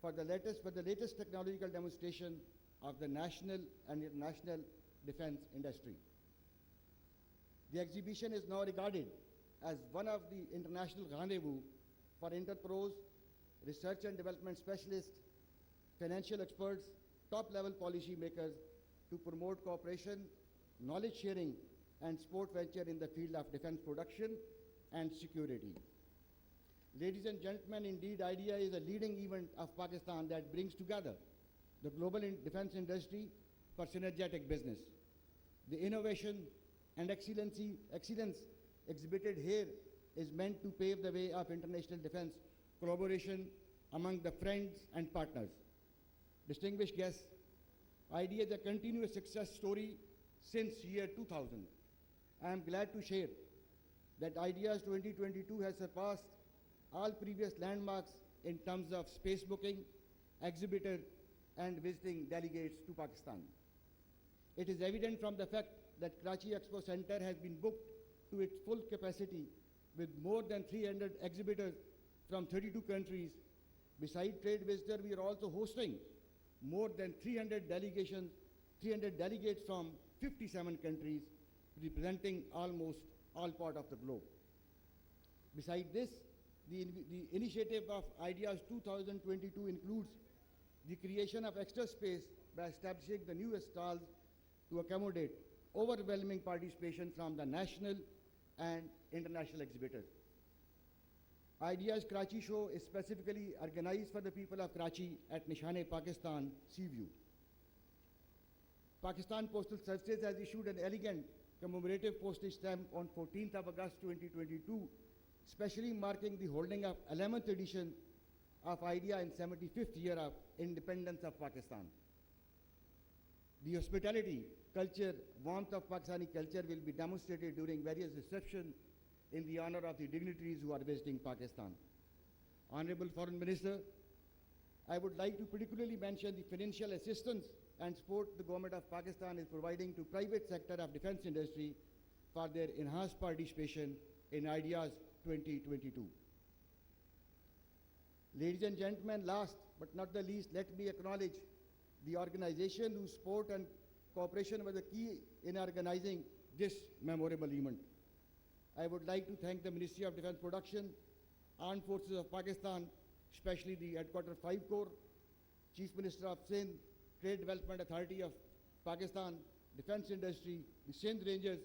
for the latest technological demonstration of the national and international defense industry. The exhibition is now regarded as one of the international rendezvous for enterprise, research and development specialists, financial experts, top-level policy makers to promote cooperation, knowledge sharing, and sport venture in the field of defense production and security. Ladies and gentlemen, indeed, IDEA is a leading event of Pakistan that brings together the global defense industry for synergetic business. The innovation and excellence exhibited here is meant to pave the way of international defense collaboration among the friends and partners. Distinguished guests, IDEA is a continuous success story since year 2000. I am glad to share that IDEA's 2022 has surpassed all previous landmarks in terms of space booking, exhibitor, and visiting delegates to Pakistan. It is evident from the fact that Karachi Expo Center has been booked to its full capacity with more than 300 exhibitors from 32 countries. Besides trade visitors, we are also hosting more than 300 delegates from 57 countries, representing almost all parts of the globe. Besides this, the initiative of IDEA's 2022 includes the creation of extra space by establishing the newest stalls to accommodate overwhelming participation from the national and international exhibitors. IDEA's Karachi show is specifically organized for the people of Karachi at Nishan-e-Pakistan Seaview. Pakistan Postal Services has issued an elegant commemorative postage stamp on 14th of August 2022, specially marking the holding of 11th edition of IDEA in 75th year of independence of Pakistan. The hospitality, culture, warmth of Pakistani culture will be demonstrated during various receptions in the honor of the dignitaries who are visiting Pakistan. Honorable Foreign Minister, I would like to particularly mention the financial assistance and support the government of Pakistan is providing to private sector of defense industry for their enhanced participation in IDEA's 2022. Ladies and gentlemen, last but not the least, let me acknowledge the organization whose support and cooperation was the key in organizing this memorable event. I would like to thank the Ministry of Defense Production, Armed Forces of Pakistan, especially the Headquarter 5 Corps, Chief Minister of Sindh, Trade Development Authority of Pakistan, Defense Industry, the Sindh Rangers,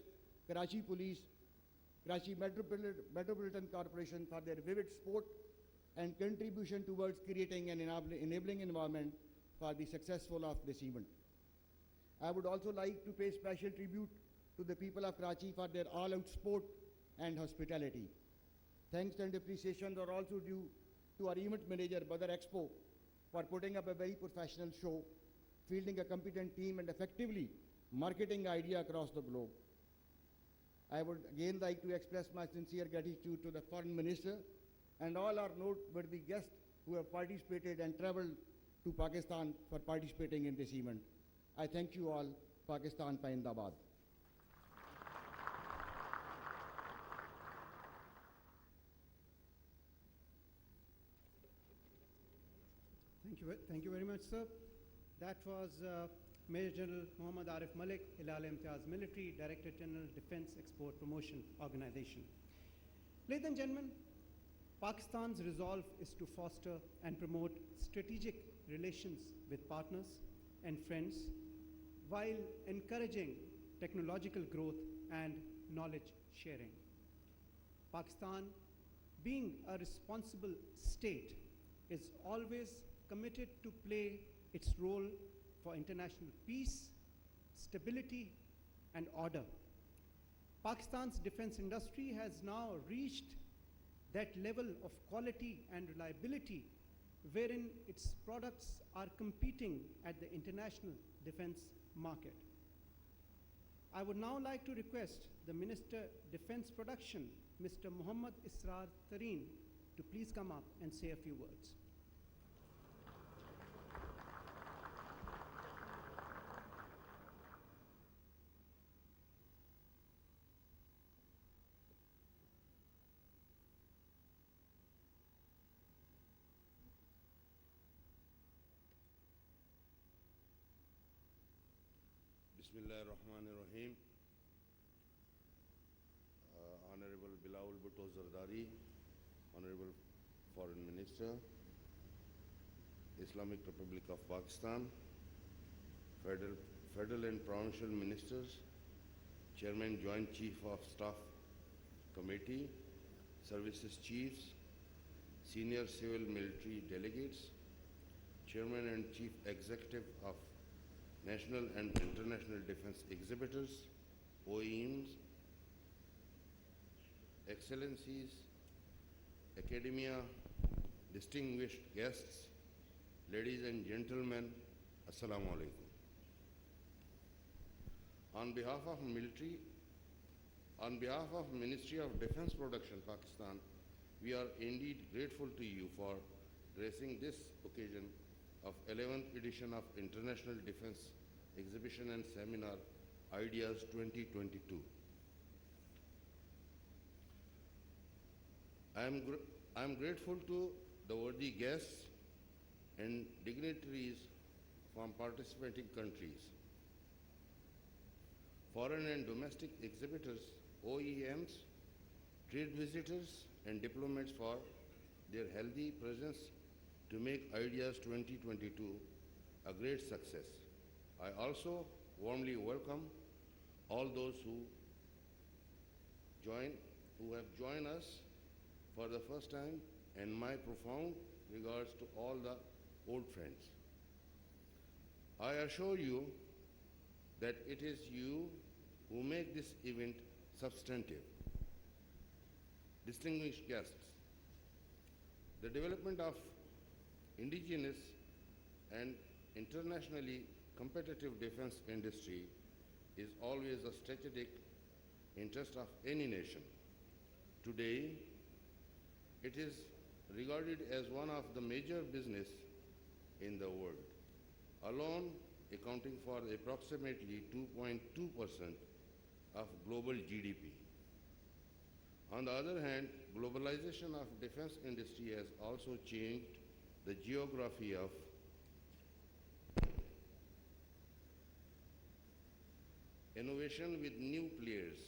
Karachi Police, Karachi Metropolitan Corporation for their vivid support and contribution towards creating an enabling environment for the successful of this event. I would also like to pay special tribute to the people of Karachi for their all-out support and hospitality. Thanks and appreciation are also due to our event manager, Badr Expo, for putting up a very professional show, fielding a competent team and effectively marketing IDEA across the globe. I would again like to express my sincere gratitude to the Foreign Minister and all our noteworthy guests who have participated and traveled to Pakistan for participating in this event. I thank you all. Pakistan Paindabad. Thank you very much, sir. That was Major General Muhammad Arif Malik, Hilal-e-Imtiaz Military, Director General Defense Export Promotion Organization. Ladies and gentlemen, Pakistan's resolve is to foster and promote strategic relations with partners and friends while encouraging technological growth and knowledge sharing. Pakistan, being a responsible state, is always committed to play its role for international peace, stability, and order. Pakistan's defense industry has now reached that level of quality and reliability wherein its products are competing at the international defense market. I would now like to request the Minister Defense Production, Mr. Muhammad Israr Tareen, to please come up and say a few words. Bismillah ar-Rahman ar-Rahim. Honorable Bilawal Bhutto Zardari, Honorable Foreign Minister, Islamic Republic of Pakistan, Federal and Provincial Ministers, Chairman Joint Chief of Staff Committee, Services Chiefs, Senior Civil Military Delegates, Chairman and Chief Executive of National and International Defense Exhibitors, OEMs, Excellencies, Academia, distinguished guests, ladies and gentlemen, Assalamu alaikum. On behalf of Ministry of Defense Production, Pakistan, we are indeed grateful to you for gracing this occasion of 11th edition of International Defense Exhibition and Seminar Ideas 2022. I am grateful to the worthy guests and dignitaries from participating countries, foreign and domestic exhibitors, OEMs, trade visitors, and diplomats for their healthy presence to make Ideas 2022 a great success. I also warmly welcome all those who have joined us for the first time, and my profound regards to all the old friends. I assure you that it is you who make this event substantive. Distinguished guests, the development of indigenous and internationally competitive defense industry is always a strategic interest of any nation. Today, it is regarded as one of the major business in the world, alone accounting for approximately 2.2% of global GDP. On the other hand, globalization of defense industry has also changed the geography of innovation with new players,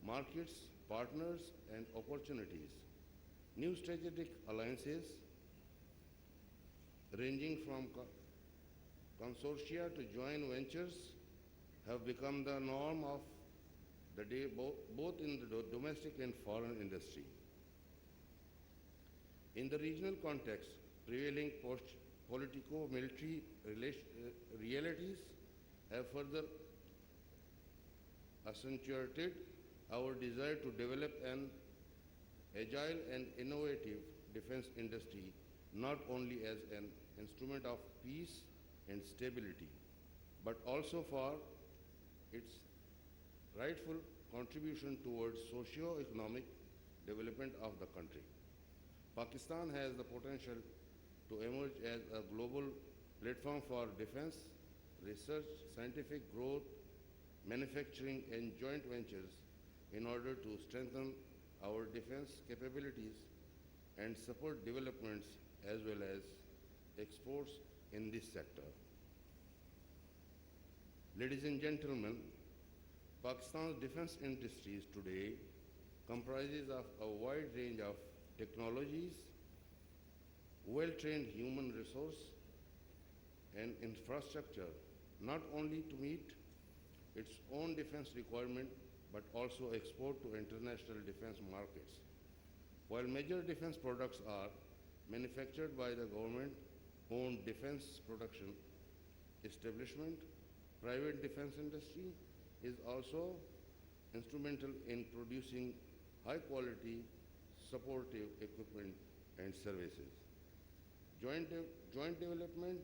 markets, partners, and opportunities. New strategic alliances ranging from consortia to joint ventures have become the norm of the day, both in the domestic and foreign industry. In the regional context, prevailing politico-military realities have further accentuated our desire to develop an agile and innovative defense industry, not only as an instrument of peace and stability, but also for its rightful contribution towards socio-economic development of the country. Pakistan has the potential to emerge as a global platform for defense, research, scientific growth, manufacturing, and joint ventures in order to strengthen our defense capabilities and support developments as well as exports in this sector. Ladies and gentlemen, Pakistan's defense industries today comprises of a wide range of technologies, well-trained human resource, and infrastructure, not only to meet its own defense requirement, but also export to international defense markets. While major defense products are manufactured by the government-owned defense production establishment, private defense industry is also instrumental in producing high-quality supportive equipment and services. Joint development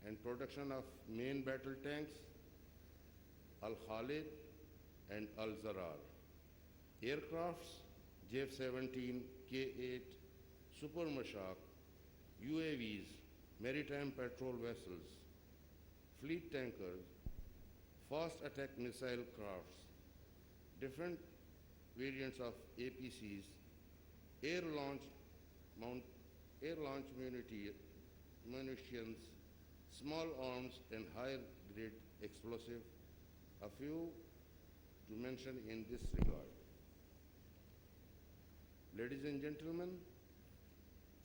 and production of main battle tanks, Al-Khalid and Al-Zarar, aircrafts, J-17, K-8, Super Mashak, UAVs, maritime patrol vessels, fleet tankers, fast attack missile crafts, different variants of APCs, air launch munitions, small arms, and higher grade explosive, a few to mention in this regard. Ladies and gentlemen,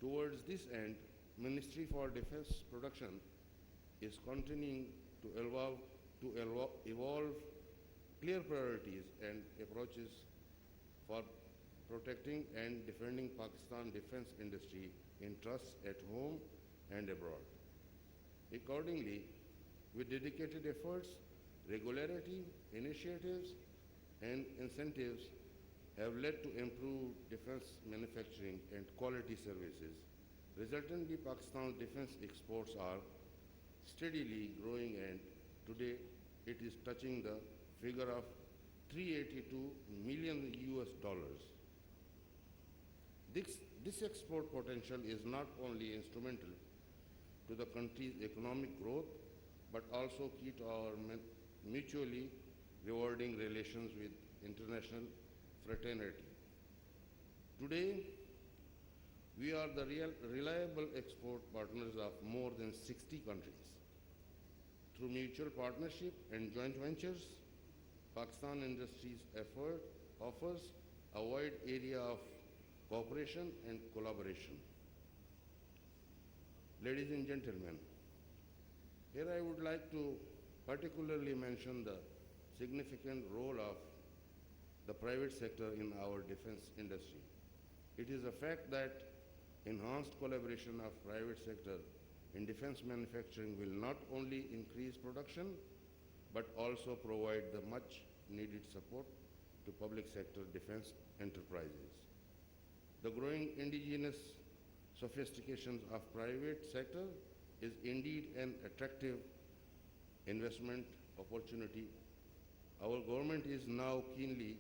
towards this end, Ministry for Defense Production is continuing to evolve clear priorities and approaches for protecting and defending Pakistan defense industry interests at home and abroad. Accordingly, with dedicated efforts, regularity, initiatives, and incentives have led to improved defense manufacturing and quality services. Resultantly, Pakistan's defense exports are steadily growing, and today it is touching the figure of 382 million US dollars. This export potential is not only instrumental to the country's economic growth, but also key to our mutually rewarding relations with international fraternity. Today, we are the reliable export partners of more than 60 countries. Through mutual partnership and joint ventures, Pakistan Industries effort offers a wide area of cooperation and collaboration. Ladies and gentlemen, here I would like to particularly mention the significant role of the private sector in our defense industry. It is a fact that enhanced collaboration of private sector in defense manufacturing will not only increase production, but also provide the much needed support to public sector defense enterprises. The growing indigenous sophistication of private sector is indeed an attractive investment opportunity. Our government is now keenly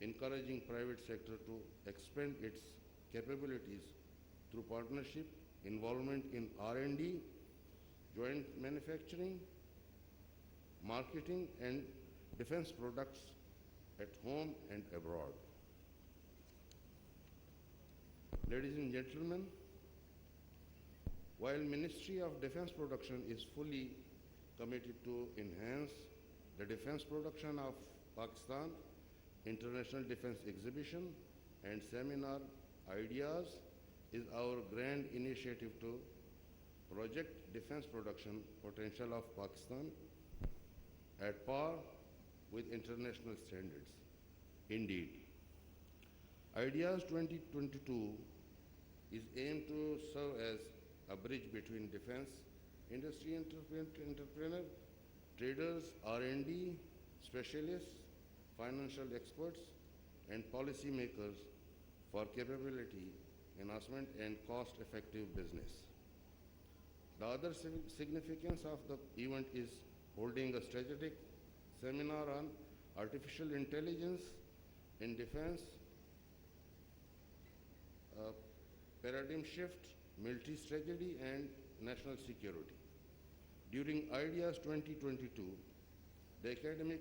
encouraging private sector to expand its capabilities through partnership, involvement in R&D, joint manufacturing, marketing, and defense products at home and abroad. Ladies and gentlemen, while Ministry of Defense Production is fully committed to enhance the defense production of Pakistan, International Defense Exhibition and Seminar Ideas is our grand initiative to project defense production potential of Pakistan at par with international standards. Indeed, Ideas 2022 is aimed to serve as a bridge between defense industry entrepreneur, traders, R&D specialists, financial experts, and policy makers for capability enhancement and cost-effective business. The other significance of the event is holding a strategic seminar on artificial intelligence in defense, paradigm shift, military strategy, and national security. During Ideas 2022, the academic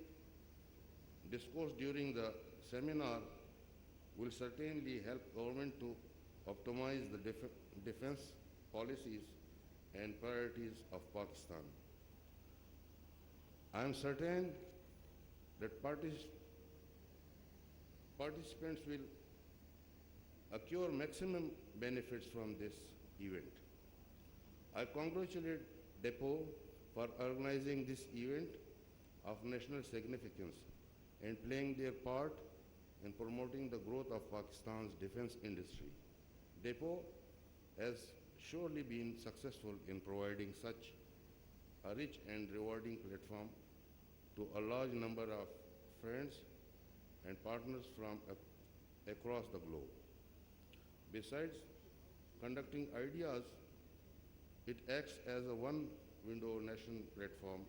discourse during the seminar will certainly help government to optimize the defense policies and priorities of Pakistan. I am certain that participants will accrue maximum benefits from this event. I congratulate Depot for organizing this event of national significance and playing their part in promoting the growth of Pakistan's defense industry. Depot has surely been successful in providing such a rich and rewarding platform to a large number of friends and partners from across the globe. Besides conducting ideas, it acts as a one-window national platform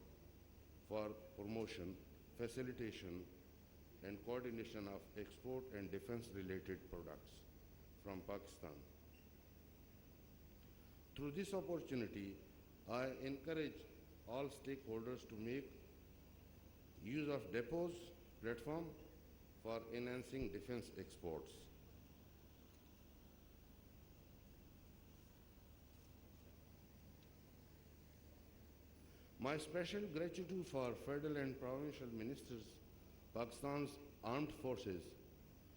for promotion, facilitation, and coordination of export and defense-related products from Pakistan. Through this opportunity, I encourage all stakeholders to make use of Depot's platform for enhancing defense exports. My special gratitude for federal and provincial ministers, Pakistan's armed forces,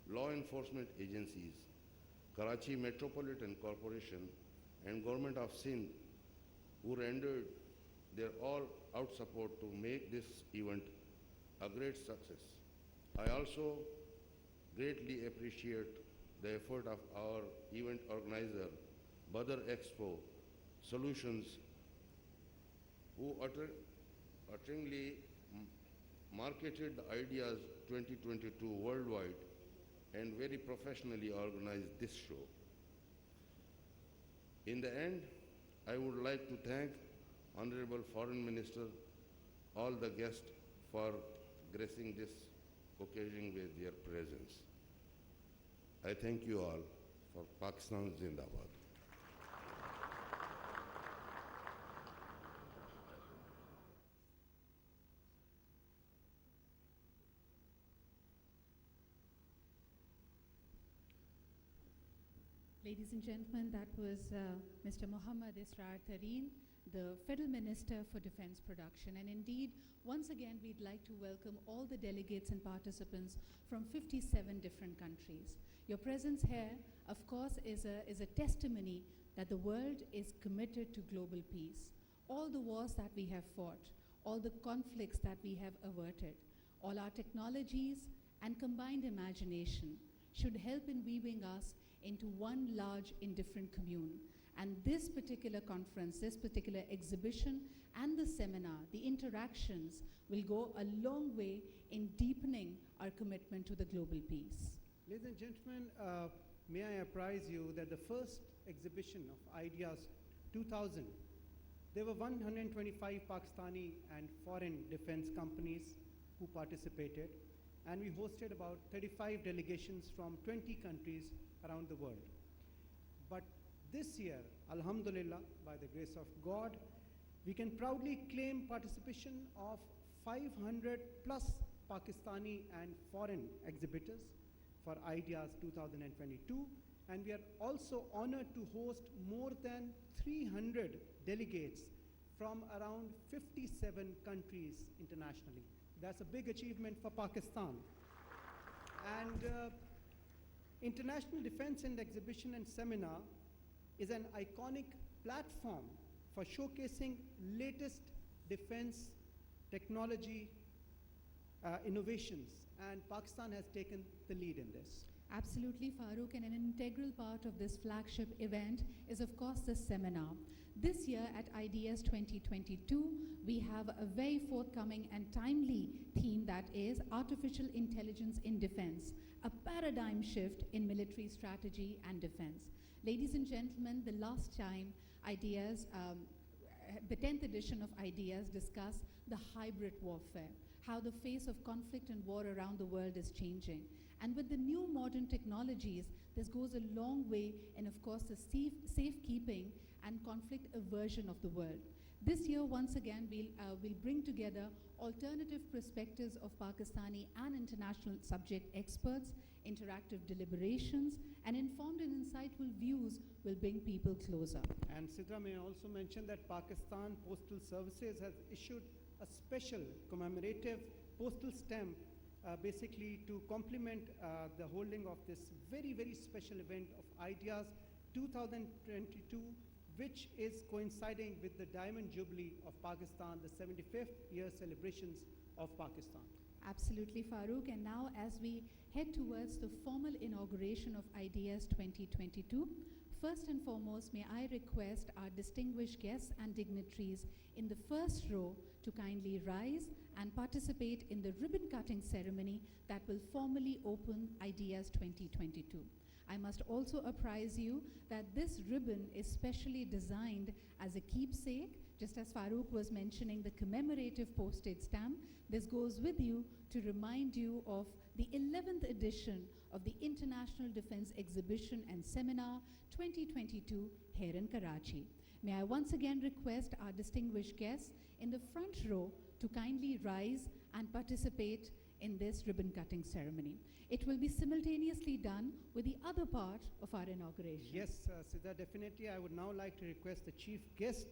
law enforcement agencies, Karachi Metropolitan Corporation, and Government of Sindh, who rendered their all-out support to make this event a great success. I also greatly appreciate the effort of our event organizer, Badr Expo Solutions, who utterly marketed the Ideas 2022 worldwide and very professionally organized this show. In the end, I would like to thank Honorable Foreign Minister, all the guests for gracing this occasion with their presence. I thank you all for Pakistan Zindabad. Ladies and gentlemen, that was Mr. Muhammad Israr Tareen, the Federal Minister for Defense Production. And indeed, once again, we'd like to welcome all the delegates and participants from 57 different countries. Your presence here, of course, is a testimony that the world is committed to global peace. All the wars that we have fought, all the conflicts that we have averted, all our technologies and combined imagination should help in weaving us into one large indifferent commune. And this particular conference, this particular exhibition and the seminar, the interactions will go a long way in deepening our commitment to the global peace. Ladies and gentlemen, may I apprise you that the first exhibition of Ideas 2000, there were 125 Pakistani and foreign defense companies who participated, and we hosted about 35 delegations from 20 countries around the world. But this year, Alhamdulillah, by the grace of God, we can proudly claim participation of 500 plus Pakistani and foreign exhibitors for Ideas 2022, and we are also honored to host more than 300 delegates from around 57 countries internationally. That's a big achievement for Pakistan. And International Defense and Exhibition and Seminar is an iconic platform for showcasing latest defense technology innovations, and Pakistan has taken the lead in this. Absolutely, Farooq, and an integral part of this flagship event is, of course, the seminar. This year at Ideas 2022, we have a very forthcoming and timely theme, that is Artificial Intelligence in Defense, a paradigm shift in military strategy and defense. Ladies and gentlemen, the last time Ideas, the 10th edition of Ideas discussed the hybrid warfare, how the face of conflict and war around the world is changing. And with the new modern technologies, this goes a long way in, of course, the safekeeping and conflict aversion of the world. This year, once again, we'll bring together alternative perspectives of Pakistani and international subject experts, interactive deliberations, and informed and insightful views will bring people closer. And Sidra, may I also mention that Pakistan Postal Services has issued a special commemorative postal stamp basically to complement the holding of this very, very special event of Ideas 2022, which is coinciding with the Diamond Jubilee of Pakistan, the 75th year celebrations of Pakistan. Absolutely, Farooq. And now, as we head towards the formal inauguration of Ideas 2022, first and foremost, may I request our distinguished guests and dignitaries in the first row to kindly rise and participate in the ribbon-cutting ceremony that will formally open Ideas 2022. I must also apprise you that this ribbon is specially designed as a keepsake. Just as Farooq was mentioning the commemorative postage stamp, this goes with you to remind you of the 11th edition of the International Defense Exhibition and Seminar 2022 here in Karachi. May I once again request our distinguished guests in the front row to kindly rise and participate in this ribbon-cutting ceremony. It will be simultaneously done with the other part of our inauguration. Yes, Siddha, definitely. I would now like to request the chief guest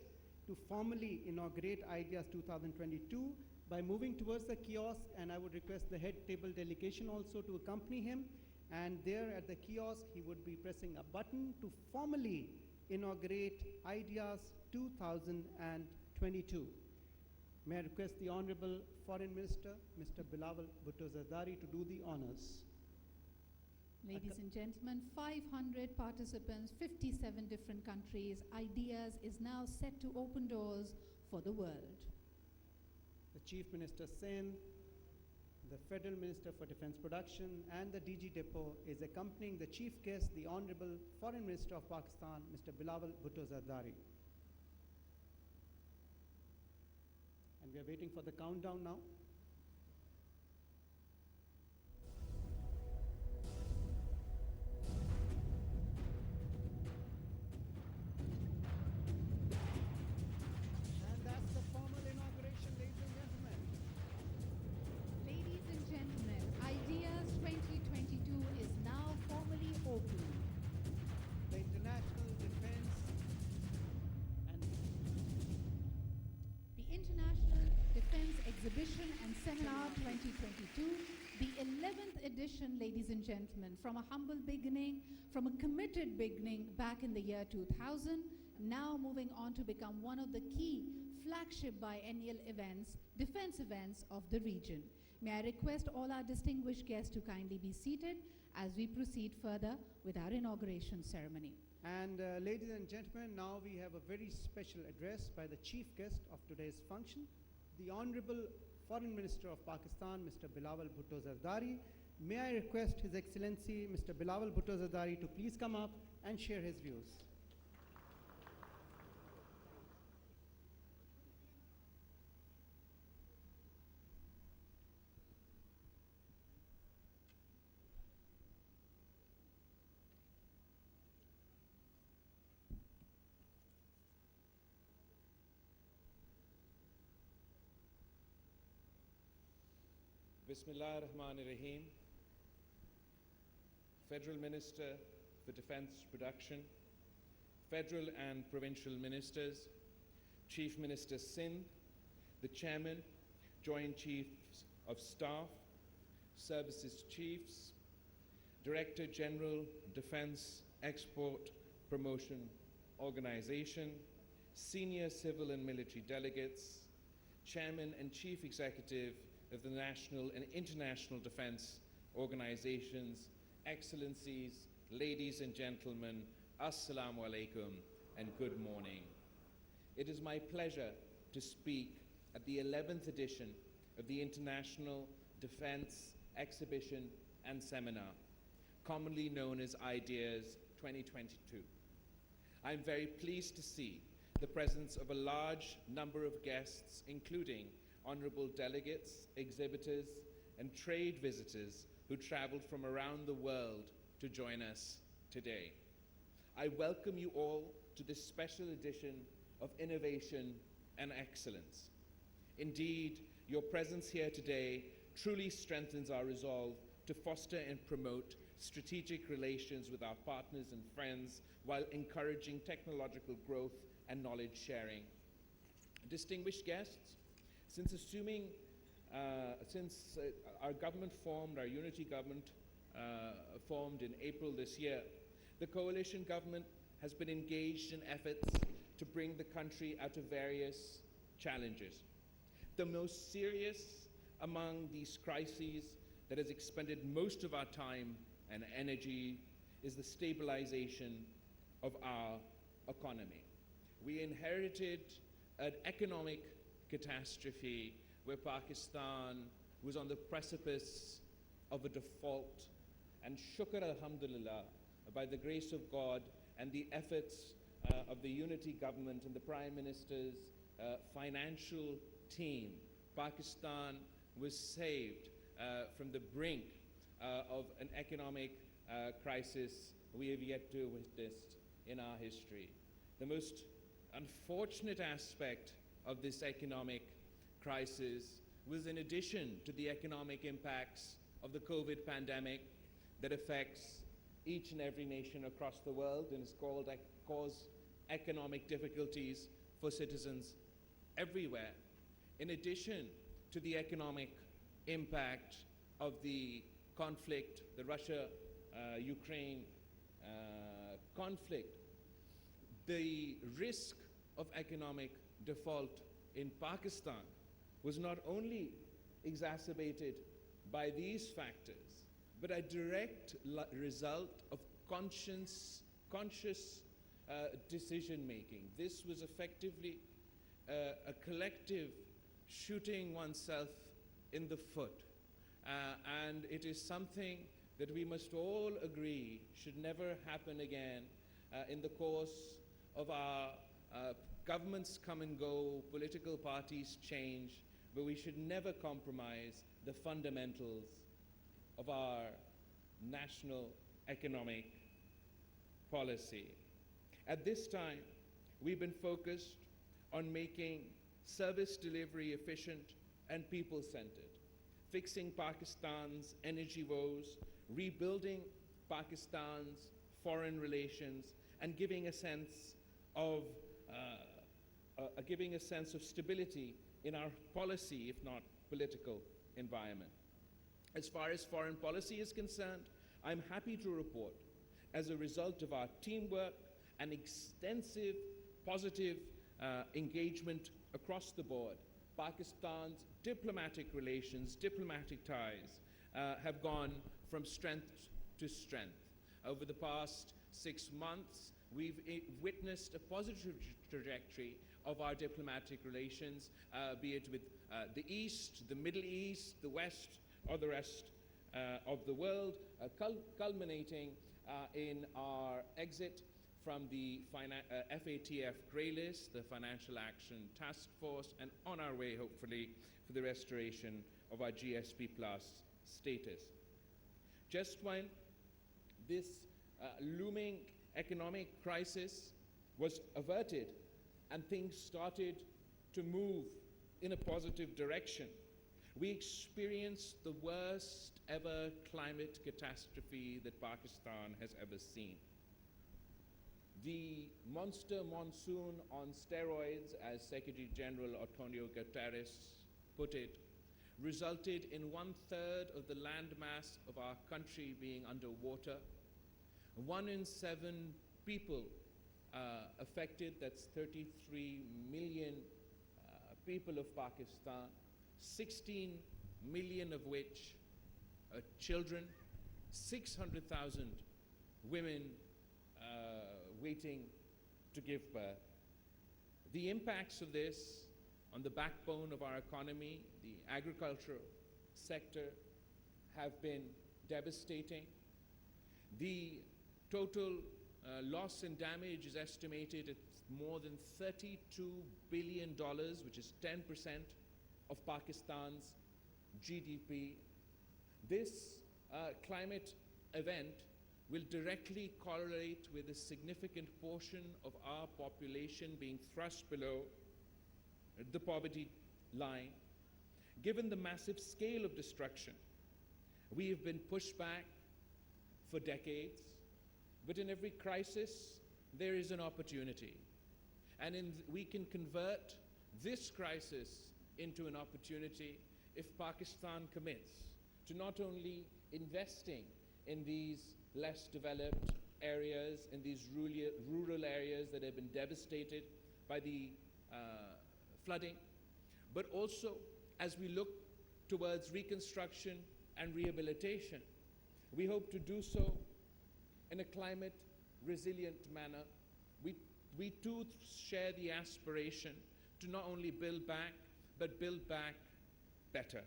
to formally inaugurate Ideas 2022 by moving towards the kiosk, and I would request the head table delegation also to accompany him. And there at the kiosk, he would be pressing a button to formally inaugurate Ideas 2022. May I request the Honorable Foreign Minister, Mr. Bilawal Bhutto Zardari, to do the honors. Ladies and gentlemen, 500 participants, 57 different countries. Ideas is now set to open doors for the world. The Chief Minister Singh, the Federal Minister for Defense Production, and the DG Depot is accompanying the chief guest, the Honorable Foreign Minister of Pakistan, Mr. Bilawal Bhutto Zardari. And we are waiting for the countdown now. And that's the formal inauguration, ladies and gentlemen. Ladies and gentlemen, Ideas 2022 is now formally open. The International Defense and The International Defense Exhibition and Seminar 2022, the 11th edition, ladies and gentlemen, from a humble beginning, from a committed beginning back in the year 2000, now moving on to become one of the key flagship biennial events, defense events of the region. May I request all our distinguished guests to kindly be seated as we proceed further with our inauguration ceremony. And ladies and gentlemen, now we have a very special address by the chief guest of today's function, the Honorable Foreign Minister of Pakistan, Mr. Bilawal Bhutto Zardari. May I request His Excellency, Mr. Bilawal Bhutto Zardari, to please come up and share his views. Bismillah ar-Rahman ar-Rahim. Federal Minister for Defense Production, Federal and Provincial Ministers, Chief Minister Sindh, the Chairman, Joint Chiefs of Staff, Services Chiefs, Director General, Defense Export Promotion Organization, Senior Civil and Military Delegates, Chairman and Chief Executive of the National and International Defense Organizations, Excellencies, ladies and gentlemen, Assalamu alaikum and good morning. It is my pleasure to speak at the 11th edition of the International Defense Exhibition and Seminar, commonly known as Ideas 2022. I'm very pleased to see the presence of a large number of guests, including honorable delegates, exhibitors, and trade visitors who traveled from around the world to join us today. I welcome you all to this special edition of Innovation and Excellence. Indeed, your presence here today truly strengthens our resolve to foster and promote strategic relations with our partners and friends while encouraging technological growth and knowledge sharing. Distinguished guests, since our government formed, our unity government formed in April this year, the coalition government has been engaged in efforts to bring the country out of various challenges. The most serious among these crises that has expended most of our time and energy is the stabilization of our economy. We inherited an economic catastrophe where Pakistan was on the precipice of a default, and shukr alhamdulillah, by the grace of God and the efforts of the unity government and the Prime Minister's financial team, Pakistan was saved from the brink of an economic crisis we have yet to witness in our history. The most unfortunate aspect of this economic crisis was, in addition to the economic impacts of the COVID pandemic that affects each and every nation across the world and has caused economic difficulties for citizens everywhere, in addition to the economic impact of the conflict, the Russia-Ukraine conflict. The risk of economic default in Pakistan was not only exacerbated by these factors, but a direct result of conscious decision-making. This was effectively a collective shooting oneself in the foot. And it is something that we must all agree should never happen again in the course of our governments come and go, political parties change, but we should never compromise the fundamentals of our national economic policy. At this time, we've been focused on making service delivery efficient and people-centered, fixing Pakistan's energy woes, rebuilding Pakistan's foreign relations, and giving a sense of stability in our policy, if not political environment. As far as foreign policy is concerned, I'm happy to report, as a result of our teamwork and extensive positive engagement across the board, Pakistan's diplomatic relations, diplomatic ties have gone from strength to strength. Over the past 6 months, we've witnessed a positive trajectory of our diplomatic relations, be it with the East, the Middle East, the West, or the rest of the world, culminating in our exit from the FATF grey list, the Financial Action Task Force, and on our way, hopefully, for the restoration of our GSP Plus status. Just when this looming economic crisis was averted and things started to move in a positive direction, we experienced the worst ever climate catastrophe that Pakistan has ever seen. The monster monsoon on steroids, as Secretary General Antonio Guterres put it, resulted in 1/3 of the landmass of our country being underwater. 1 in 7 people affected, that's 33 million people of Pakistan, 16 million of which are children, 600,000 women waiting to give birth. The impacts of this on the backbone of our economy, the agricultural sector, have been devastating. The total loss and damage is estimated at more than $32 billion, which is 10% of Pakistan's GDP. This climate event will directly correlate with a significant portion of our population being thrust below the poverty line. Given the massive scale of destruction, we have been pushed back for decades, but in every crisis, there is an opportunity. And we can convert this crisis into an opportunity if Pakistan commits to not only investing in these less developed areas, in these rural areas that have been devastated by the flooding, but also as we look towards reconstruction and rehabilitation. We hope to do so in a climate resilient manner. We too share the aspiration to not only build back, but build back better.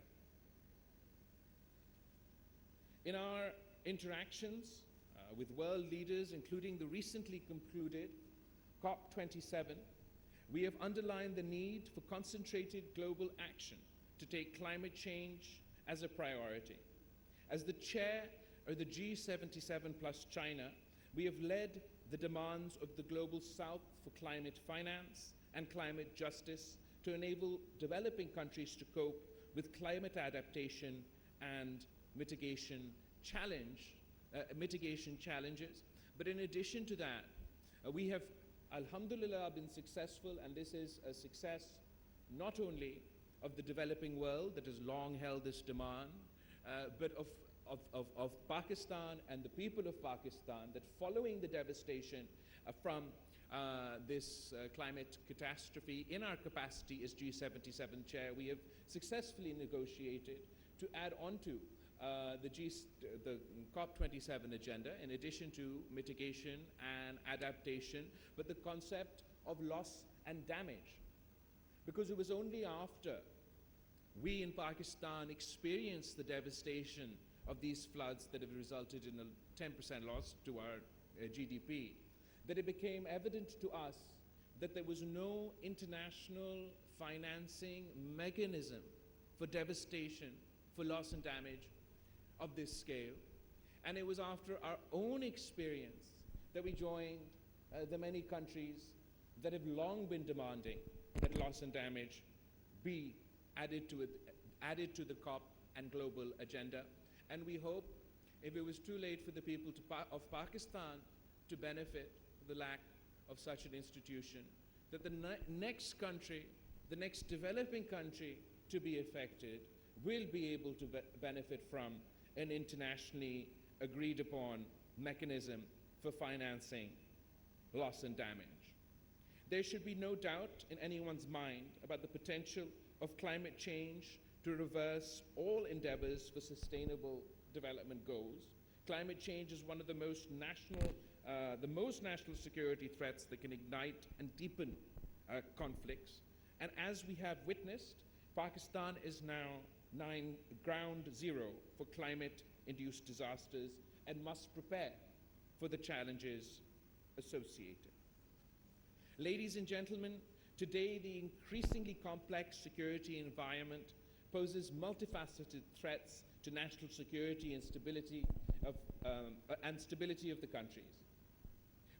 In our interactions with world leaders, including the recently concluded COP27, we have underlined the need for concentrated global action to take climate change as a priority. As the chair of the G77 plus China, we have led the demands of the Global South for climate finance and climate justice to enable developing countries to cope with climate adaptation and mitigation challenges. But in addition to that, we have alhamdulillah, been successful, and this is a success not only of the developing world that has long held this demand, but of Pakistan and the people of Pakistan, that following the devastation from this climate catastrophe, in our capacity as G77 chair, we have successfully negotiated to add on to the COP27 agenda, in addition to mitigation and adaptation, but the concept of loss and damage. Because it was only after we in Pakistan experienced the devastation of these floods that have resulted in a 10% loss to our GDP, that it became evident to us that there was no international financing mechanism for devastation, for loss and damage of this scale. And it was after our own experience that we joined the many countries that have long been demanding that loss and damage be added to the COP and global agenda. And we hope, if it was too late for the people of Pakistan to benefit from the lack of such an institution, that the next country, the next developing country to be affected, will be able to benefit from an internationally agreed upon mechanism for financing loss and damage. There should be no doubt in anyone's mind about the potential of climate change to reverse all endeavors for sustainable development goals. Climate change is one of the most national security threats that can ignite and deepen conflicts. And as we have witnessed, Pakistan is now ground zero for climate-induced disasters and must prepare for the challenges associated. Ladies and gentlemen, today the increasingly complex security environment poses multifaceted threats to national security and stability of the countries.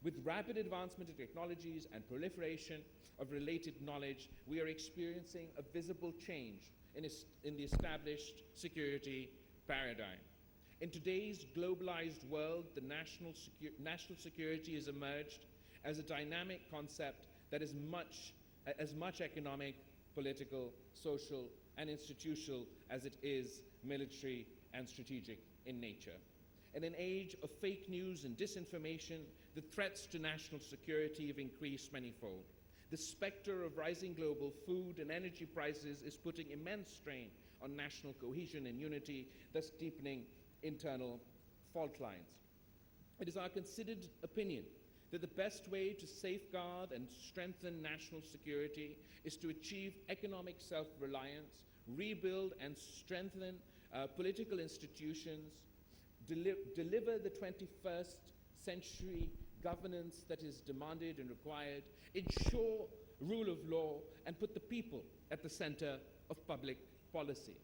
With rapid advancement of technologies and proliferation of related knowledge, we are experiencing a visible change in the established security paradigm. In today's globalized world, the national security has emerged as a dynamic concept that is as much economic, political, social, and institutional as it is military and strategic in nature. In an age of fake news and disinformation, the threats to national security have increased manifold. The specter of rising global food and energy prices is putting immense strain on national cohesion and unity, thus deepening internal fault lines. It is our considered opinion that the best way to safeguard and strengthen national security is to achieve economic self-reliance, rebuild and strengthen political institutions, deliver the 21st century governance that is demanded and required, ensure rule of law, and put the people at the center of public policy.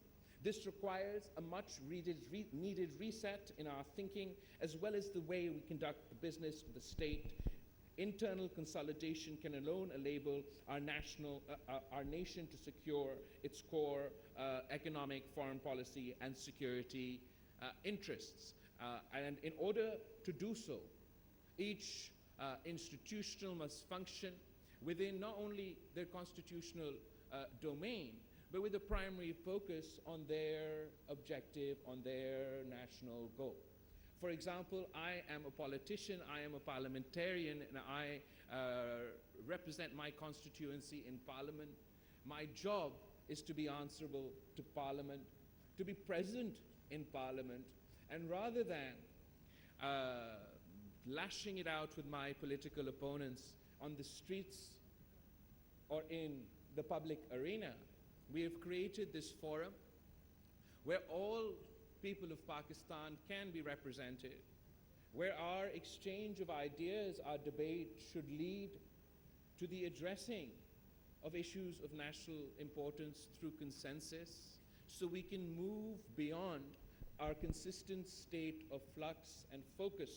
This requires a much needed reset in our thinking, as well as the way we conduct the business of the state. Internal consolidation can alone enable our nation to secure its core economic, foreign policy, and security interests. And in order to do so, each institutional must function within not only their constitutional domain, but with a primary focus on their objective, on their national goal. For example, I am a politician, I am a parliamentarian, and I represent my constituency in Parliament. My job is to be answerable to Parliament, to be present in Parliament, and rather than lashing it out with my political opponents on the streets or in the public arena, we have created this forum where all people of Pakistan can be represented, where our exchange of ideas, our debate should lead to the addressing of issues of national importance through consensus, so we can move beyond our consistent state of flux and focus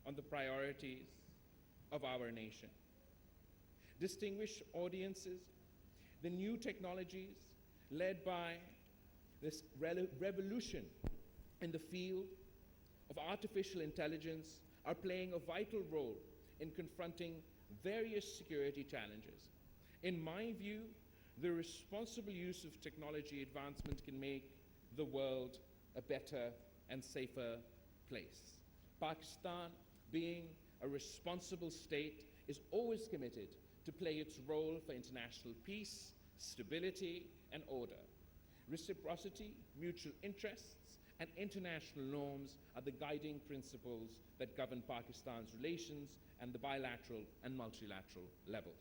on the priorities of our nation. Distinguished audiences, the new technologies led by this revolution in the field of artificial intelligence are playing a vital role in confronting various security challenges. In my view, the responsible use of technology advancement can make the world a better and safer place. Pakistan, being a responsible state, is always committed to play its role for international peace, stability, and order. Reciprocity, mutual interests, and international norms are the guiding principles that govern Pakistan's relations and the bilateral and multilateral levels.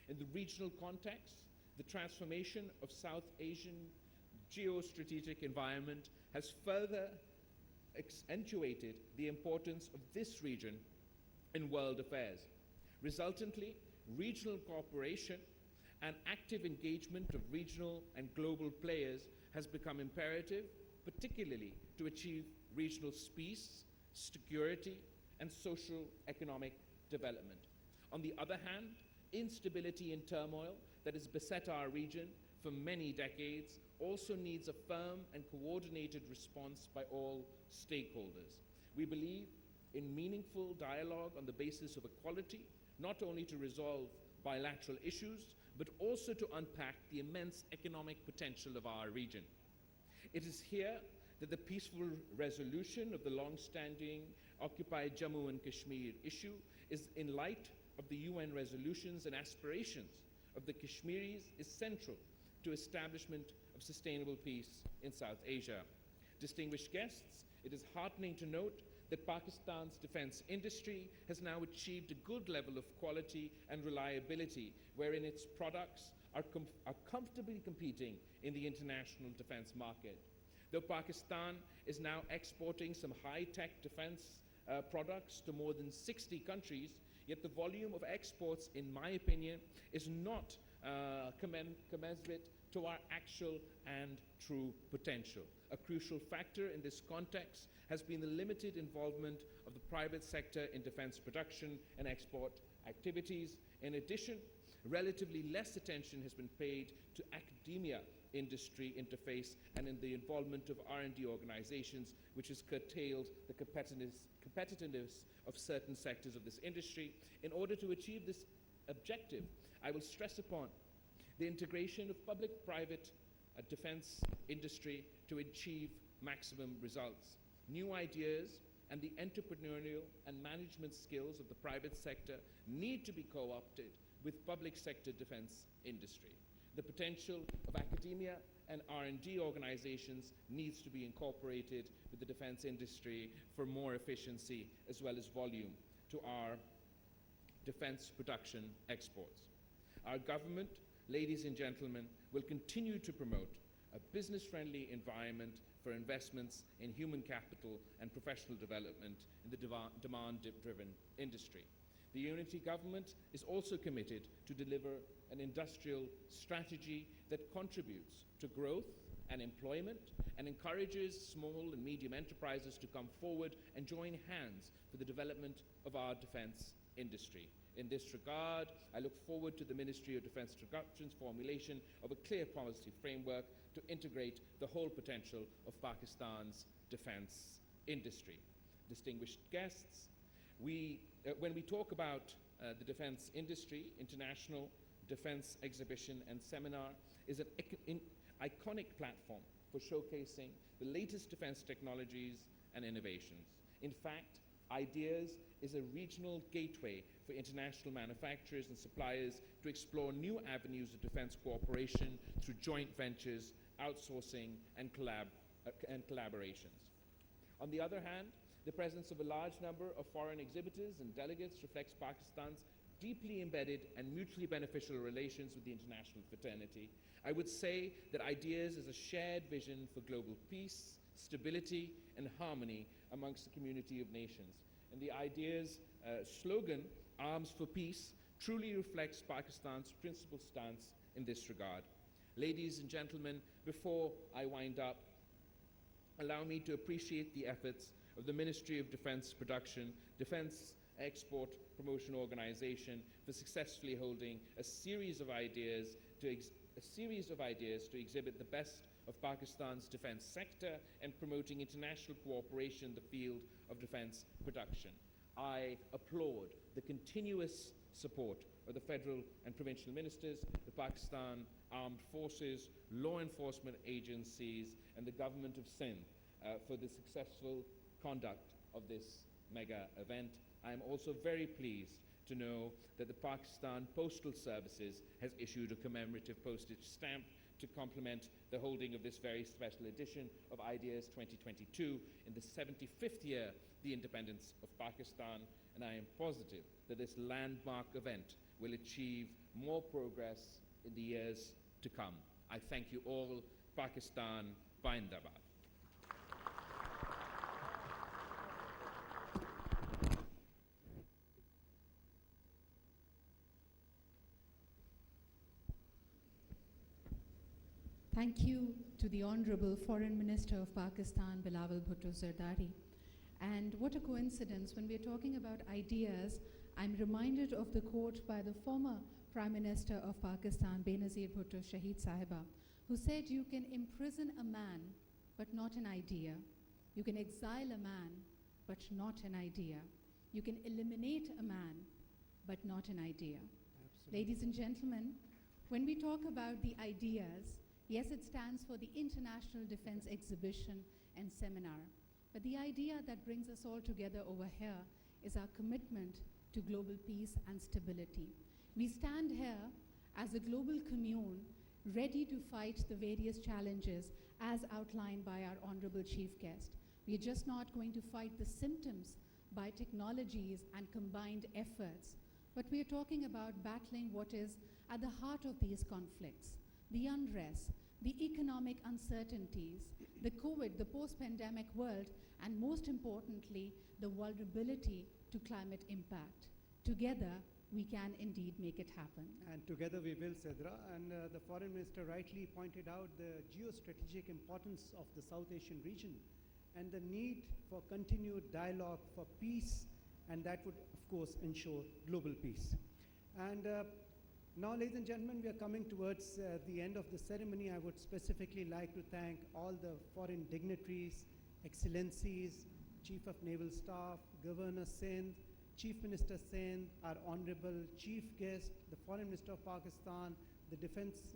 In the regional context, the transformation of South Asian geostrategic environment has further accentuated the importance of this region in world affairs. Resultantly, regional cooperation and active engagement of regional and global players has become imperative, particularly to achieve regional peace, security, and socio-economic development. On the other hand, instability and turmoil that has beset our region for many decades also needs a firm and coordinated response by all stakeholders. We believe in meaningful dialogue on the basis of equality, not only to resolve bilateral issues, but also to unpack the immense economic potential of our region. It is here that the peaceful resolution of the long-standing occupied Jammu and Kashmir issue is, in light of the UN resolutions and aspirations of the Kashmiris, is central to establishment of sustainable peace in South Asia. Distinguished guests, it is heartening to note that Pakistan's defense industry has now achieved a good level of quality and reliability, wherein its products are comfortably competing in the international defense market. Though Pakistan is now exporting some high-tech defense products to more than 60 countries, yet the volume of exports, in my opinion, is not commensurate to our actual and true potential. A crucial factor in this context has been the limited involvement of the private sector in defense production and export activities. In addition, relatively less attention has been paid to academia industry interface and in the involvement of R&D organizations, which has curtailed the competitiveness of certain sectors of this industry. In order to achieve this objective, I will stress upon the integration of public-private defense industry to achieve maximum results. New ideas and the entrepreneurial and management skills of the private sector need to be co-opted with public sector defense industry. The potential of academia and R&D organizations needs to be incorporated with the defense industry for more efficiency as well as volume to our defense production exports. Our government, ladies and gentlemen, will continue to promote a business-friendly environment for investments in human capital and professional development in the demand-driven industry. The Unity Government is also committed to deliver an industrial strategy that contributes to growth and employment and encourages small and medium enterprises to come forward and join hands for the development of our defense industry. In this regard, I look forward to the Ministry of Defense Instructions formulation of a clear policy framework to integrate the whole potential of Pakistan's defense industry. Distinguished guests, when we talk about the defense industry, International Defense Exhibition and Seminar is an iconic platform for showcasing the latest defense technologies and innovations. In fact, Ideas is a regional gateway for international manufacturers and suppliers to explore new avenues of defense cooperation through joint ventures, outsourcing, and collaborations. On the other hand, the presence of a large number of foreign exhibitors and delegates reflects Pakistan's deeply embedded and mutually beneficial relations with the international fraternity. I would say that Ideas is a shared vision for global peace, stability, and harmony amongst the community of nations. And the Ideas slogan, Arms for Peace, truly reflects Pakistan's principal stance in this regard. Ladies and gentlemen, before I wind up, allow me to appreciate the efforts of the Ministry of Defense Production, Defense Export Promotion Organization for successfully holding a series of ideas to exhibit the best of Pakistan's defense sector and promoting international cooperation in the field of defense production. I applaud the continuous support of the federal and provincial ministers, the Pakistan Armed Forces, law enforcement agencies, and the government of Sindh for the successful conduct of this mega event. I am also very pleased to know that the Pakistan Postal Services has issued a commemorative postage stamp to complement the holding of this very special edition of Ideas 2022 in the 75th year of the independence of Pakistan, and I am positive that this landmark event will achieve more progress in the years to come. I thank you all. Pakistan Zindabad. Thank you to the Honorable Foreign Minister of Pakistan, Bilawal Bhutto Zardari. And what a coincidence, when we're talking about ideas, I'm reminded of the quote by the former Prime Minister of Pakistan, Benazir Bhutto Shaheed Sahiba, who said, "You can imprison a man, but not an idea. You can exile a man, but not an idea. You can eliminate a man, but not an idea." Absolutely. Ladies and gentlemen, when we talk about the ideas, yes, it stands for the International Defense Exhibition and Seminar. But the idea that brings us all together over here is our commitment to global peace and stability. We stand here as a global commune, ready to fight the various challenges as outlined by our Honorable Chief Guest. We are just not going to fight the symptoms by technologies and combined efforts, but we are talking about battling what is at the heart of these conflicts: the unrest, the economic uncertainties, the COVID, the post-pandemic world, and most importantly, the vulnerability to climate impact. Together, we can indeed make it happen. And together we will, Sidra. And the Foreign Minister rightly pointed out the geostrategic importance of the South Asian region and the need for continued dialogue for peace, and that would, of course, ensure global peace. And now, ladies and gentlemen, we are coming towards the end of the ceremony. I would specifically like to thank all the foreign dignitaries, excellencies, Chief of Naval Staff, Governor Sindh, Chief Minister Sindh, our Honorable Chief Guest, the Foreign Minister of Pakistan, the Defense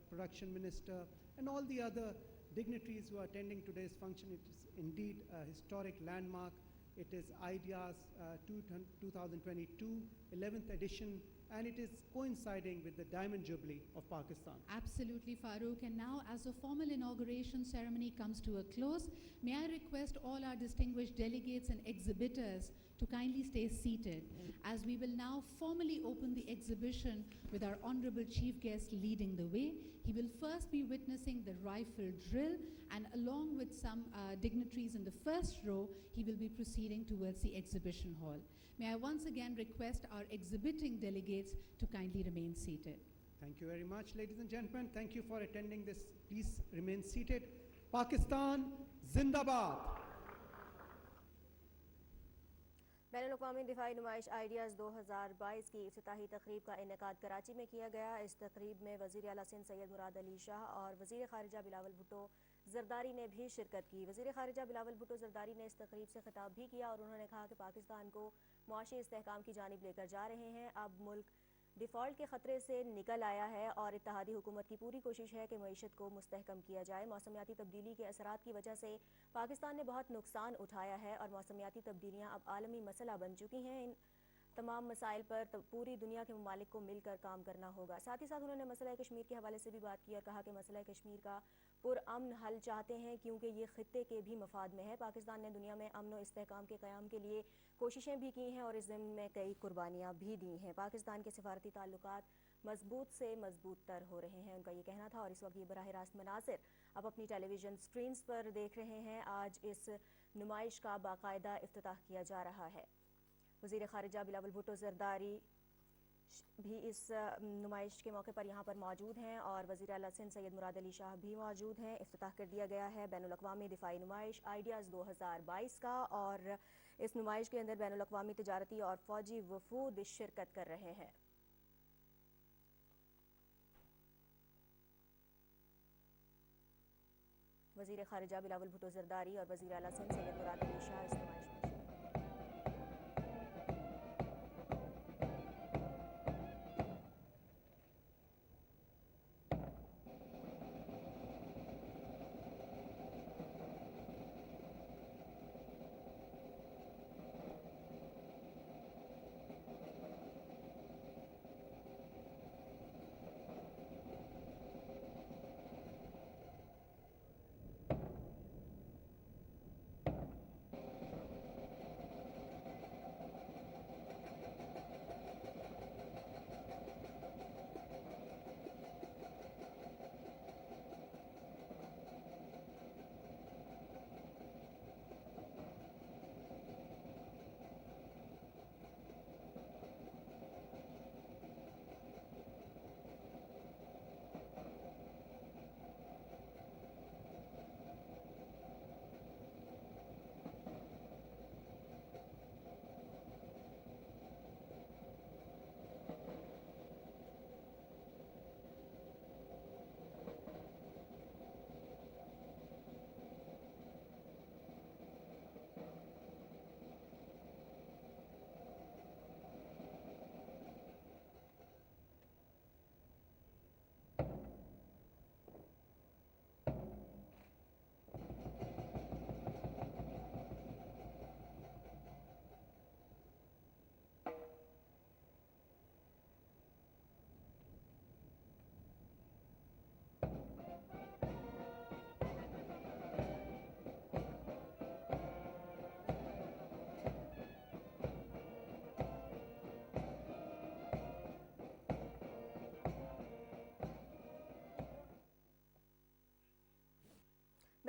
Production Minister, and all the other dignitaries who are attending today's function. It is indeed a historic landmark. It is Ideas 2022, 11th edition, and it is coinciding with the Diamond Jubilee of Pakistan. Absolutely, Farooq. And now, as the formal inauguration ceremony comes to a close, may I request all our distinguished delegates and exhibitors to kindly stay seated, as we will now formally open the exhibition with our Honorable Chief Guest leading the way. He will first be witnessing the rifle drill, and along with some dignitaries in the first row, he will be proceeding towards the exhibition hall. May I once again request our exhibiting delegates to kindly remain seated. Thank you very much, ladies and gentlemen. Thank you for attending this. Please remain seated. Pakistan Zindabad. बैनुल-अक़वामी दिफाई नुमाइश ideas 2022 की इफ्तिताही तकरीब का इनेकाद कराची में किया गया। इस तकरीब में वज़ीर आला सिंध सैयद मुराद अली शाह और वज़ीर ख़ारिजा बिलावल भुट्टो ज़रदारी ने भी शिरकत की। वज़ीर ख़ारिजा बिलावल भुट्टो ज़रदारी ने इस तकरीब से खिताब भी किया और उन्होंने कहा कि पाकिस्तान को मुआशी इस्तेहकाम की जानिब लेकर जा रहे हैं। अब मुल्क डिफ़ॉल्ट के ख़तरे से निकल आया है और इत्तेहादी हुकूमत की पूरी कोशिश है कि मईशत को मुस्तहकम किया जाए। मौसमियाती तब्दीली के असरात की वजह से पाकिस्तान ने बहुत नुकसान उठाया है और मौसमियाती तब्दीलियाँ अब आलमी मसला बन चुकी हैं। इन तमाम मसाइल पर पूरी दुनिया के ममालिक को मिलकर काम करना होगा। साथ ही साथ उन्होंने मसला कश्मीर के हवाले से भी बात की और कहा कि मसला कश्मीर का पुरअमन हल चाहते हैं क्योंकि ये खित्ते के भी मफाद में है। पाकिस्तान ने दुनिया में अमन और इस्तेहकाम के क़याम के लिए कोशिशें भी की हैं और इस ज़िम्न में कई कुर्बानियाँ भी दी हैं। पाकिस्तान के सिफारती ताल्लुकात मजबूत से मजबूत तर हो रहे हैं, उनका ये कहना था। और इस वक्त ये बराह रास्त मनासिर अब अपनी टेलीविज़न स्क्रीन्स पर देख रहे हैं। आज इस नुमाइश का बाकायदा इफ्तिताह किया जा रहा है। वज़ीर ख़ारिजा बिलावल भुट्टो ज़रदारी भी इस नुमाइश के मौके पर यहाँ पर मौजूद हैं और वज़ीर आला सिंध सैयद मुराद अली शाह भी मौजूद हैं। इफ्तिताह कर दिया गया है बैनुल-अक़वामी दिफाई नुमाइश आइडियाज़ 2022 का और इस नुमाइश के अंदर बैनुल-अक़वामी तिजारती और फ़ौजी वफूद शिरकत कर रहे हैं। वज़ीर ख़ारिजा बिलावल भुट्टो ज़रदारी और वज़ीर आला सिंध सैयद मुराद अली शाह इस नुमाइश में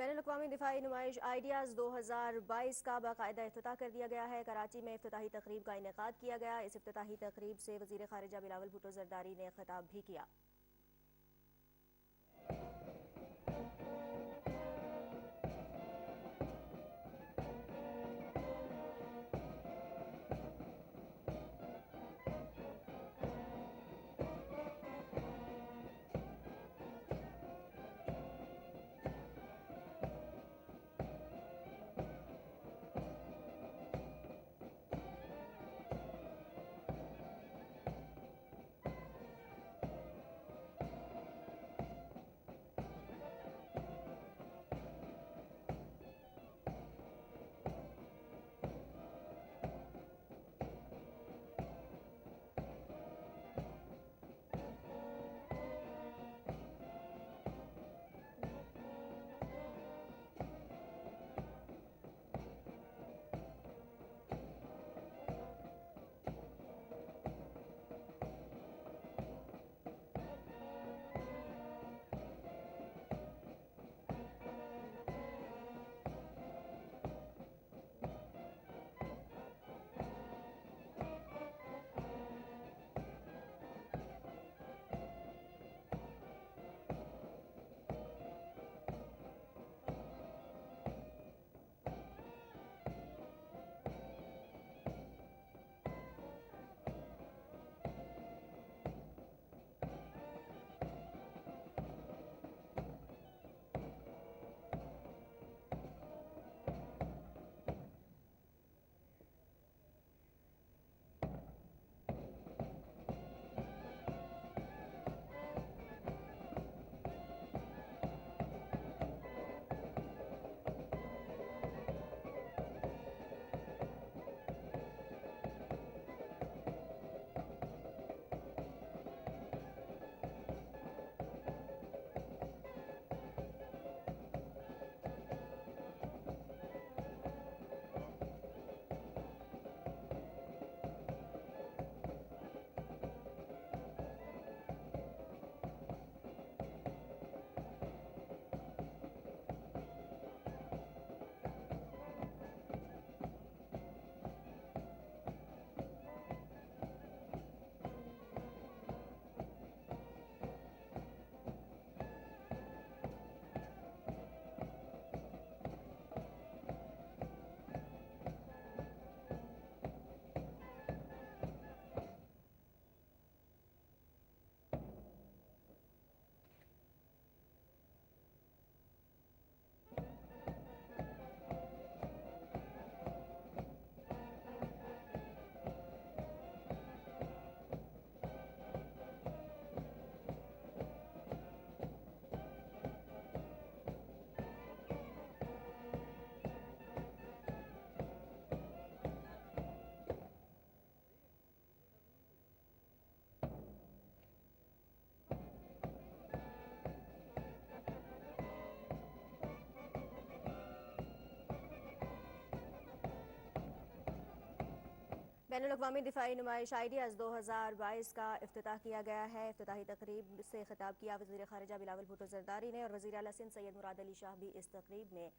बैनुल-अक़वामी दिफाई नुमाइश आइडियाज़ 2022 का बाकायदा इफ्तिताह कर दिया गया है। कराची में इफ्तिताही तकरीब का इनेकाद किया गया। इस इफ्तिताही तकरीब से वज़ीर ख़ारिजा बिलावल भुट्टो ज़रदारी ने खिताब भी किया। बैनुल-अक़वामी दिफाई नुमाइश आइडियाज़ 2022 का इफ्तिताह किया गया है। इफ्तिताही तकरीब से खिताब किया वज़ीर ख़ारिजा बिलावल भुट्टो ज़रदारी ने और वज़ीर आला सिंध सैयद मुराद अली शाह भी इस तकरीब में